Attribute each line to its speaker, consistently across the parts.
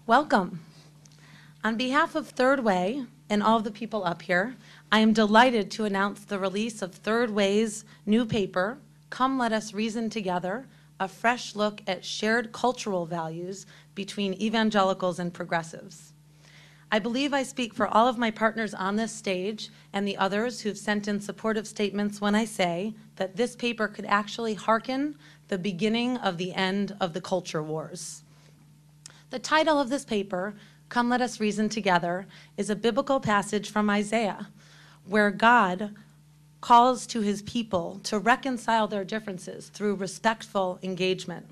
Speaker 1: Welcome. On behalf of Third Way and all of the people up here, I am delighted to announce the release of Third Way's new paper, Come Let Us Reason Together, a fresh look at shared cultural values between evangelicals and progressives. I believe I speak for all of my partners on this stage and the others who've sent in supportive statements when I say that this paper could actually hearken the beginning of the end of the culture wars. The title of this paper, Come Let Us Reason Together, is a biblical passage from Isaiah, where God calls to his people to reconcile their differences through respectful engagement.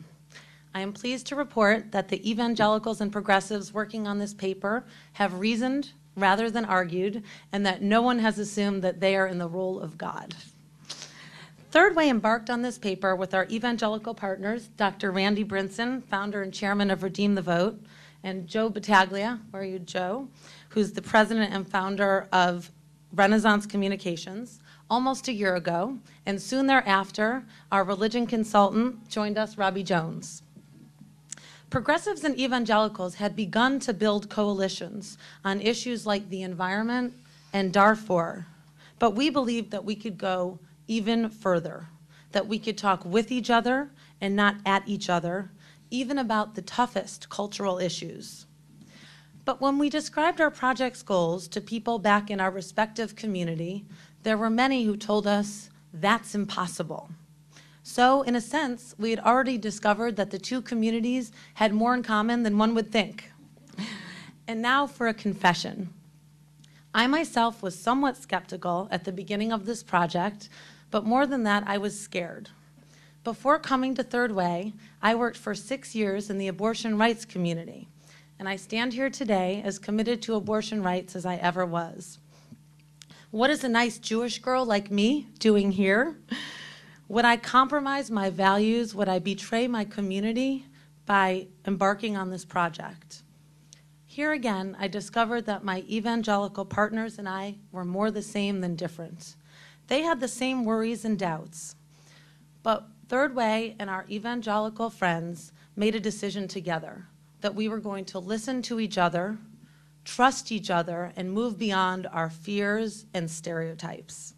Speaker 1: I am pleased to report that the evangelicals and progressives working on this paper have reasoned rather than argued, and that no one has assumed that they are in the role of God. Third Way embarked on this paper with our evangelical partners, Dr. Randy Brinson, founder and chairman of Redeem the Vote, and Joe Battaglia, where are you, Joe, who's the president and founder of Renaissance Communications, almost a year ago, and soon thereafter, our religion consultant joined us, Robbie Jones. Progressives and evangelicals had begun to build coalitions on issues like the environment and Darfur, but we believed that we could go even further, that we could talk with each other and not at each other, even about the toughest cultural issues. But when we described our project's goals to people back in our respective community, there were many who told us that's impossible. So, in a sense, we had already discovered that the two communities had more in common than one would think. And now for a confession. I myself was somewhat skeptical at the beginning of this project, but more than that, I was scared. Before coming to Third Way, I worked for 6 years in the abortion rights community, and I stand here today as committed to abortion rights as I ever was. What is a nice Jewish girl like me doing here? Would I compromise my values? Would I betray my community by embarking on this project? Here again, I discovered that my evangelical partners and I were more the same than different. They had the same worries and doubts. But Third Way and our evangelical friends made a decision together that we were going to listen to each other, trust each other, and move beyond our fears and stereotypes.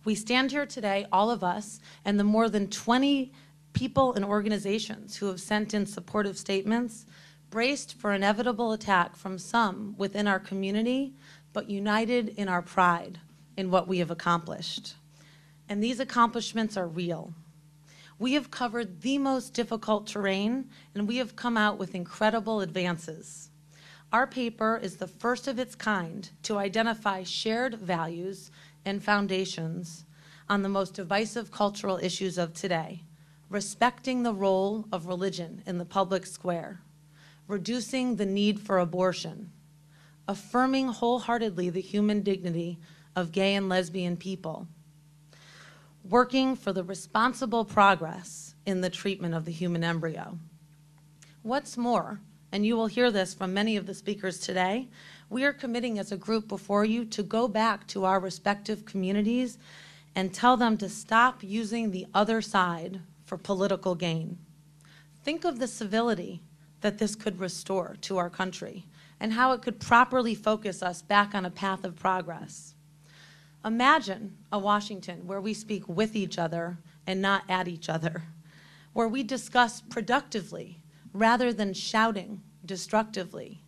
Speaker 1: We stand here today, all of us, and the more than 20 people and organizations who have sent in supportive statements, braced for inevitable attack from some within our community, but united in our pride in what we have accomplished. And these accomplishments are real. We have covered the most difficult terrain, and we have come out with incredible advances. Our paper is the first of its kind to identify shared values and foundations on the most divisive cultural issues of today: respecting the role of religion in the public square, reducing the need for abortion, affirming wholeheartedly the human dignity of gay and lesbian people, working for the responsible progress in the treatment of the human embryo. What's more, and you will hear this from many of the speakers today, we are committing as a group before you to go back to our respective communities and tell them to stop using the other side for political gain. Think of the civility that this could restore to our country and how it could properly focus us back on a path of progress. Imagine a Washington where we speak with each other and not at each other, where we discuss productively rather than shouting destructively,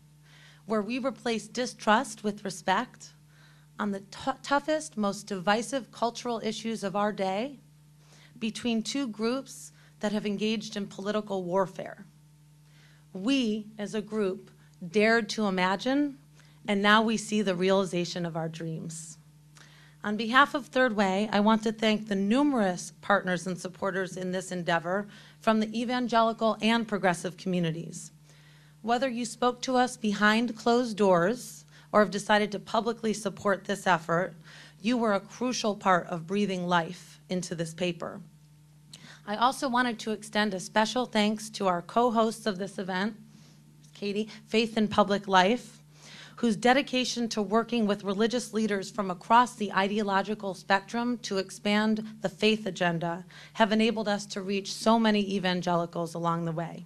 Speaker 1: where we replace distrust with respect on the toughest, most divisive cultural issues of our day between two groups that have engaged in political warfare. We, as a group, dared to imagine, and now we see the realization of our dreams. On behalf of Third Way, I want to thank the numerous partners and supporters in this endeavor from the evangelical and progressive communities. Whether you spoke to us behind closed doors or have decided to publicly support this effort, you were a crucial part of breathing life into this paper. I also wanted to extend a special thanks to our co-hosts of this event, Katie, Faith in Public Life, whose dedication to working with religious leaders from across the ideological spectrum to expand the faith agenda have enabled us to reach so many evangelicals along the way.